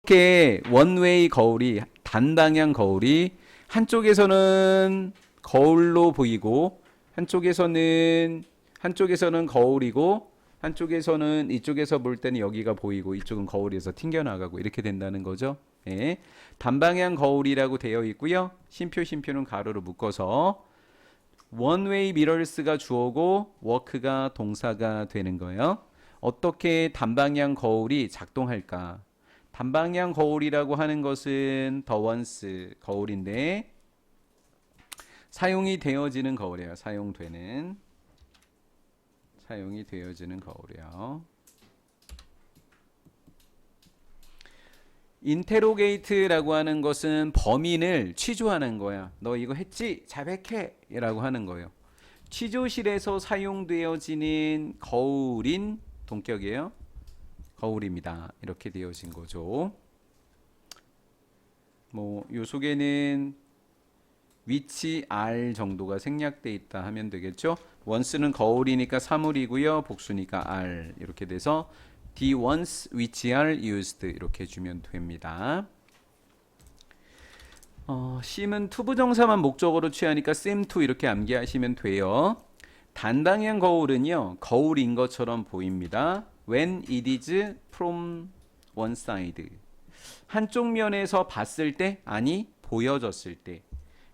이렇게 원웨이 거울이 단방향 거울이 한쪽에서는 거울로 보이고 한쪽에서는 거울이고 한쪽에서는 이쪽에서 볼 때는 여기가 보이고 이쪽은 거울에서 튕겨나가고 이렇게 된다는 거죠. 예. 단방향 거울이라고 되어 있고요. 심표는 가로로 묶어서 원웨이 미러스가 주어고 워크가 동사가 되는 거예요. 어떻게 단방향 거울이 작동할까? 단방향 거울이라고 하는 것은 더 원스 거울인데 사용이 되어지는 거울이에요. 사용이 되어지는 거울이요. 인테로게이트라고 하는 것은 범인을 취조하는 거야. 너 이거 했지? 자백해! 라고 하는 거예요. 취조실에서 사용되어지는 거울인 동격이에요. 거울입니다. 이렇게 되어진 거죠. 요 속에는 위치 R 정도가 생략돼 있다 하면 되겠죠. once는 거울이니까 사물이고요. 복수니까 R 이렇게 돼서 the once which are used 이렇게 해주면 됩니다. sim은 투부정사만 목적어로 취하니까 seem to 이렇게 암기하시면 돼요. 단방향 거울은요. 거울인 것처럼 보입니다. when it is from one side 한쪽 면에서 봤을 때 아니 보여졌을 때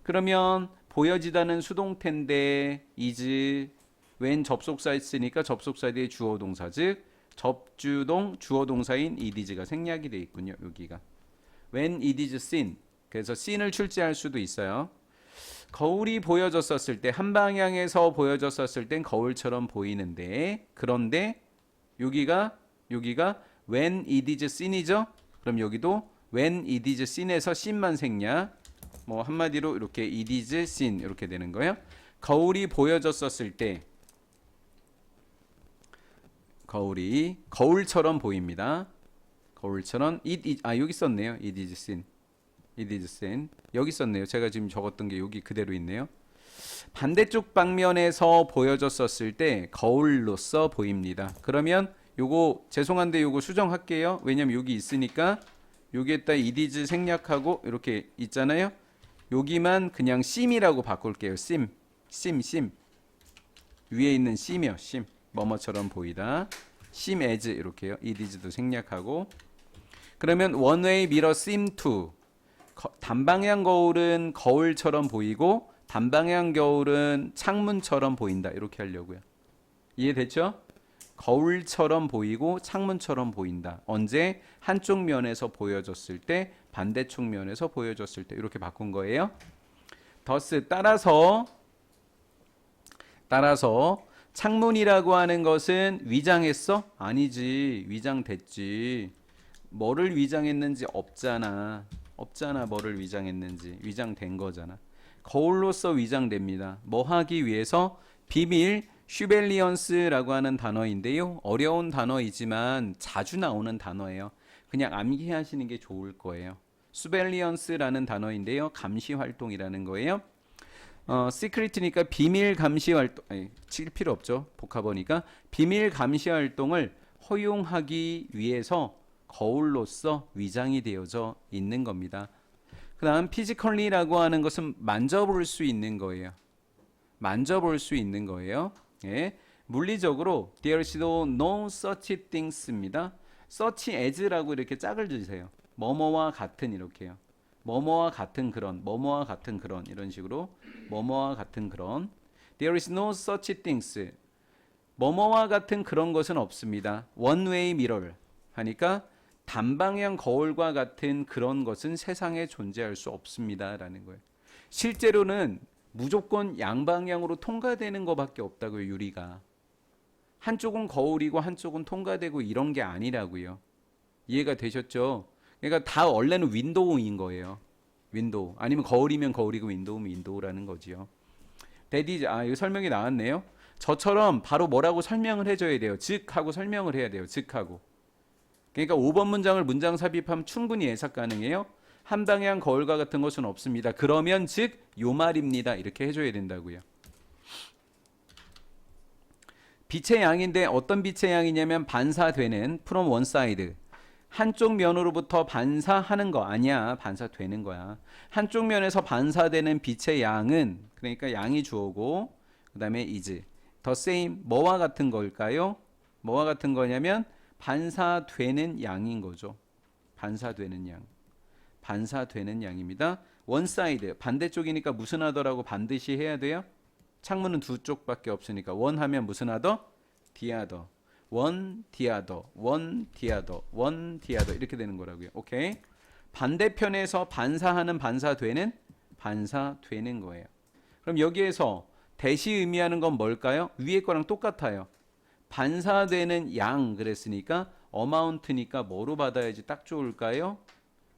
그러면 보여지다는 수동태인데 is when 접속사 있으니까 접속사 뒤에 주어 동사 즉 접주동 주어 동사인 it is가 생략이 되어 있군요. 여기가 when it is seen 그래서 seen을 출제할 수도 있어요. 거울이 보여졌었을 때 한 방향에서 보여졌었을 땐 거울처럼 보이는데 그런데 여기가 when it is seen이죠. 그럼 여기도 when it is seen에서 seen만 생략 한마디로 이렇게 it is seen 이렇게 되는 거예요. 거울이 보여졌었을 때 거울이 거울처럼 보입니다. 거울처럼 여기 썼네요. it is seen 여기 썼네요. 제가 지금 적었던 게 여기 그대로 있네요. 반대쪽 방면에서 보여졌었을 때 거울로서 보입니다. 그러면 요거 죄송한데 요거 수정할게요. 왜냐면 여기 있으니까 여기에다 it is 생략하고 이렇게 있잖아요. 여기만 그냥 sim이라고 바꿀게요. sim 위에 있는 sim이요. sim 뭐뭐처럼 보이다. sim as 이렇게요. it is도 생략하고 그러면 one way mirror seem to 단방향 거울은 거울처럼 보이고 단방향 거울은 창문처럼 보인다. 이렇게 하려고요. 이해됐죠? 거울처럼 보이고 창문처럼 보인다. 언제? 한쪽 면에서 보여졌을 때 반대쪽 면에서 보여졌을 때 이렇게 바꾼 거예요. thus 따라서 창문이라고 하는 것은 위장했어? 아니지. 위장됐지. 뭐를 위장했는지 없잖아. 뭐를 위장했는지. 위장된 거잖아. 거울로서 위장됩니다. 뭐 하기 위해서? 비밀 슈벨리언스라고 하는 단어인데요. 어려운 단어이지만 자주 나오는 단어예요. 그냥 암기하시는 게 좋을 거예요. 수벨리언스라는 단어인데요. 감시 활동이라는 거예요. 시크릿이니까 비밀 감시 활동 칠 필요 없죠. 복합어니까 비밀 감시 활동을 허용하기 위해서 거울로서 위장이 되어져 있는 겁니다. 그 다음 피지컬리라고 하는 것은 만져볼 수 있는 거예요. 예. 물리적으로 there is no such things입니다. such as라고 이렇게 짝을 주세요. 뭐뭐와 같은 이렇게요. 뭐뭐와 같은 그런 이런 식으로 뭐뭐와 같은 그런 there is no such things 뭐뭐와 같은 그런 것은 없습니다. one way mirror 하니까 단방향 거울과 같은 그런 것은 세상에 존재할 수 없습니다 라는 거예요. 실제로는 무조건 양방향으로 통과되는 것밖에 없다고요. 유리가 한쪽은 거울이고 한쪽은 통과되고 이런 게 아니라고요. 이해가 되셨죠? 그러니까 다 원래는 윈도우인 거예요. 윈도우 아니면 거울이면 거울이고 윈도우면 윈도우라는 거지요. 대디 이거 설명이 나왔네요. 저처럼 바로 뭐라고 설명을 해줘야 돼요. 즉 하고 설명을 해야 돼요. 즉 하고. 그러니까 5번 문장을 문장 삽입하면 충분히 예삭 가능해요. 한 방향 거울과 같은 것은 없습니다. 그러면 즉 요 말입니다. 이렇게 해줘야 된다고요. 빛의 양인데 어떤 빛의 양이냐면 반사되는 from one side 한쪽 면으로부터 반사하는 거 아니야. 반사되는 거야. 한쪽 면에서 반사되는 빛의 양은 그러니까 양이 주어고 그 다음에 is the same 뭐와 같은 걸까요? 뭐와 같은 거냐면 반사되는 양인 거죠. 반사되는 양. 반사되는 양입니다. one side 반대쪽이니까 무슨 하더라고 반드시 해야 돼요? 창문은 두 쪽밖에 없으니까 one 하면 무슨 하더? the other. one the other. one the other. one the other 이렇게 되는 거라고요. 오케이. 반대편에서 반사하는 반사되는 반사되는 거예요. 그럼 여기에서 대시 의미하는 건 뭘까요? 위에 거랑 똑같아요. 반사되는 양 그랬으니까 amount니까 뭐로 받아야지 딱 좋을까요?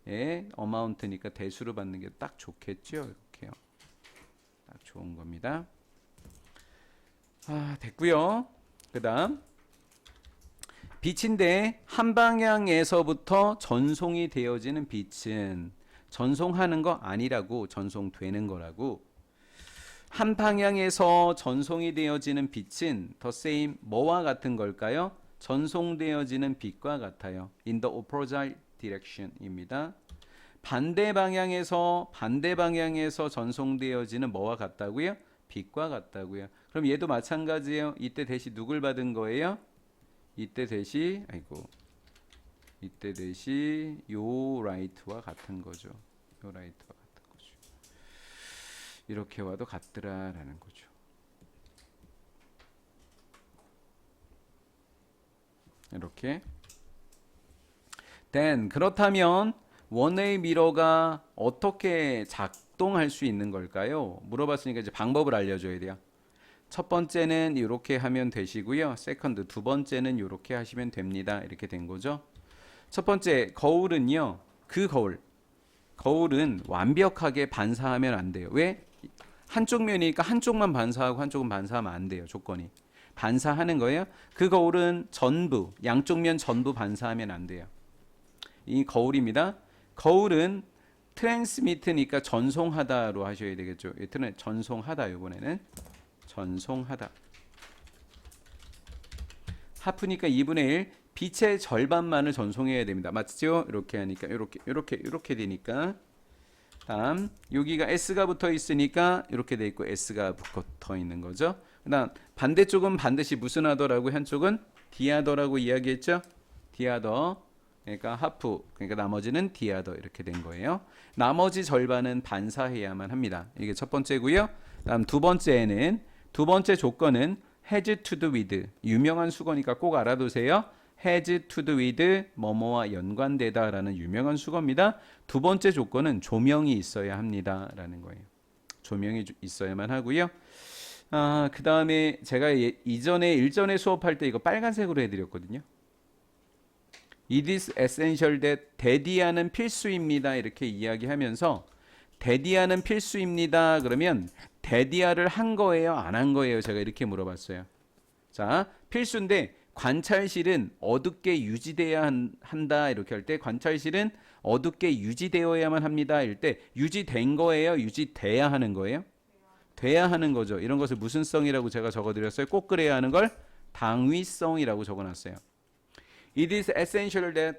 예, amount니까 대수로 받는 게 딱 좋겠죠. 이렇게요. 딱 좋은 겁니다. 됐고요. 그 다음 빛인데 한 방향에서부터 전송이 되어지는 빛은 전송하는 거 아니라고 전송되는 거라고. 한 방향에서 전송이 되어지는 빛은 the same 뭐와 같은 걸까요? 전송되어지는 빛과 같아요. in the opposite direction입니다. 반대 방향에서 전송되어지는 뭐와 같다고요? 빛과 같다고요. 그럼 얘도 마찬가지예요. 이때 대시 누굴 받은 거예요? 이때 대시 요 라이트와 같은 거죠. 요 라이트와 같은 거죠. 이렇게 와도 같더라라는 거죠. 이렇게. then 그렇다면 원웨이 미러가 어떻게 작동할 수 있는 걸까요? 물어봤으니까 이제 방법을 알려줘야 돼요. 첫 번째는 이렇게 하면 되시고요. 세컨드 두 번째는 이렇게 하시면 됩니다. 이렇게 된 거죠. 첫 번째 거울은요. 그 거울은 완벽하게 반사하면 안 돼요. 왜? 한쪽 면이니까 한쪽만 반사하고 한쪽은 반사하면 안 돼요. 조건이. 반사하는 거예요. 그 거울은 전부 양쪽 면 전부 반사하면 안 돼요. 이 거울입니다. 거울은 트랜스미트니까 전송하다로 하셔야 되겠죠. 전송하다 이번에는 전송하다. 하프니까 2분의 1 빛의 절반만을 전송해야 됩니다. 맞죠? 이렇게 하니까 이렇게 되니까 다음 여기가 S가 붙어 있으니까 이렇게 돼 있고 S가 붙어 있는 거죠. 그다음 반대쪽은 반드시 무슨 하더라고 한쪽은 디하더라고 이야기했죠. 디하더 그러니까 하프 그러니까 나머지는 디하더 이렇게 된 거예요. 나머지 절반은 반사해야만 합니다. 이게 첫 번째고요. 다음 두 번째 조건은 has to do with 유명한 수거니까 꼭 알아두세요. has to do with 뭐뭐와 연관되다라는 유명한 수거입니다. 두 번째 조건은 조명이 있어야 합니다라는 거예요. 조명이 있어야만 하고요. 그 다음에 제가 이전에 일전에 수업할 때 이거 빨간색으로 해드렸거든요. It is essential that 대디아는 필수입니다. 이렇게 이야기하면서 대디아는 필수입니다. 그러면 대디아를 한 거예요? 안 한 거예요? 제가 이렇게 물어봤어요. 자, 필수인데 관찰실은 어둡게 유지돼야 한다. 이렇게 할 때 관찰실은 어둡게 유지되어야만 합니다. 이럴 때 유지된 거예요? 유지돼야 하는 거예요? 돼야 하는 거죠. 이런 것을 무슨 성이라고 제가 적어드렸어요? 꼭 그래야 하는 걸 당위성이라고 적어놨어요. It is essential that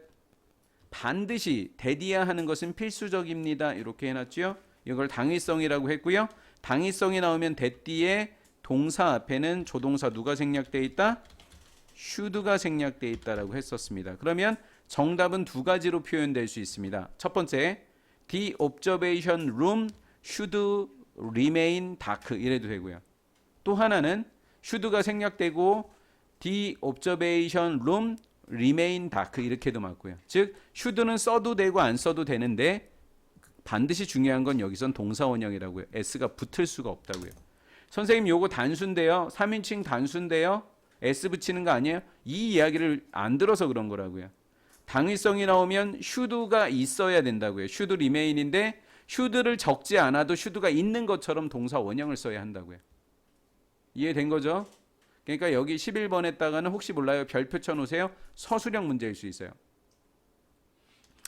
반드시 대디야 하는 것은 필수적입니다. 이렇게 해놨죠. 이걸 당위성이라고 했고요. 당위성이 나오면 대띠의 동사 앞에는 조동사 누가 생략되어 있다? should가 생략되어 있다라고 했었습니다. 그러면 정답은 두 가지로 표현될 수 있습니다. 첫 번째, the observation room should remain dark 이래도 되고요. 또 하나는 should가 생략되고 the observation room remain dark 이렇게도 맞고요. 즉 should는 써도 되고 안 써도 되는데 반드시 중요한 건 여기선 동사 원형이라고요. s가 붙을 수가 없다고요. 선생님 요거 단수인데요. 3인칭 단수인데요. s 붙이는 거 아니에요? 이 이야기를 안 들어서 그런 거라고요. 당위성이 나오면 should가 있어야 된다고요. should remain인데 should를 적지 않아도 should가 있는 것처럼 동사 원형을 써야 한다고요. 이해된 거죠? 그러니까 여기 11번에다가는 혹시 몰라요. 별표 쳐놓으세요. 서술형 문제일 수 있어요.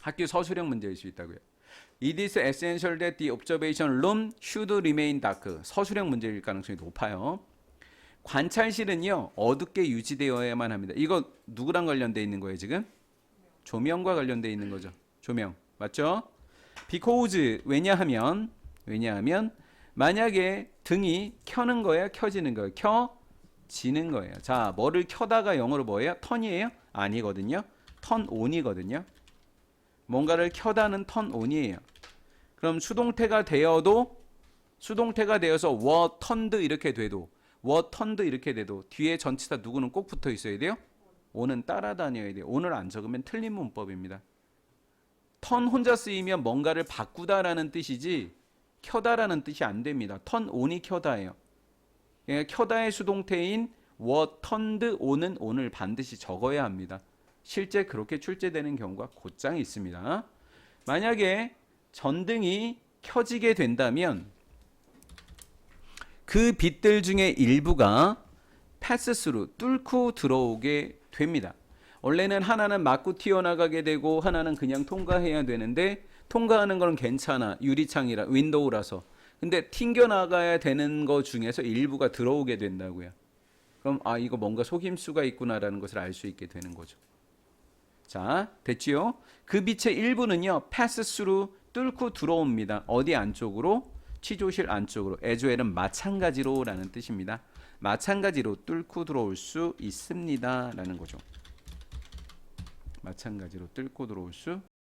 학교 서술형 문제일 수 있다고요. It is essential that the observation room should remain dark. 서술형 문제일 가능성이 높아요. 관찰실은요. 어둡게 유지되어야만 합니다. 이거 누구랑 관련돼 있는 거예요 지금? 조명과 관련돼 있는 거죠. 조명. 맞죠? because 왜냐하면 만약에 등이 켜는 거예요, 켜지는 거예요. 켜지는 거예요. 자, 뭐를 켜다가 영어로 뭐예요? 턴이에요? 아니거든요. 턴 온이거든요. 뭔가를 켜다는 턴 온이에요. 그럼 수동태가 되어서 were turned 이렇게 돼도 뒤에 전치사 누구는 꼭 붙어 있어야 돼요? on은 따라다녀야 돼요. on을 안 적으면 틀린 문법입니다. 턴 혼자 쓰이면 뭔가를 바꾸다라는 뜻이지 켜다라는 뜻이 안 됩니다. 턴 on이 켜다예요. 그러니까 켜다의 수동태인 were turned on은 on을 반드시 적어야 합니다. 실제 그렇게 출제되는 경우가 곧장 있습니다. 만약에 전등이 켜지게 된다면 그 빛들 중에 일부가 pass through, 뚫고 들어오게 됩니다. 원래는 하나는 맞고 튀어나가게 되고 하나는 그냥 통과해야 되는데 통과하는 건 괜찮아. 유리창이라 윈도우라서. 근데 튕겨나가야 되는 것 중에서 일부가 들어오게 된다고요. 그럼 이거 뭔가 속임수가 있구나라는 것을 알 수 있게 되는 거죠. 자, 됐지요? 그 빛의 일부는요, pass through, 뚫고 들어옵니다. 어디 안쪽으로? 취조실 안쪽으로. as well은 마찬가지로 라는 뜻입니다. 마찬가지로 뚫고 들어올 수 있습니다 라는 거죠. 마찬가지로 뚫고 들어올 수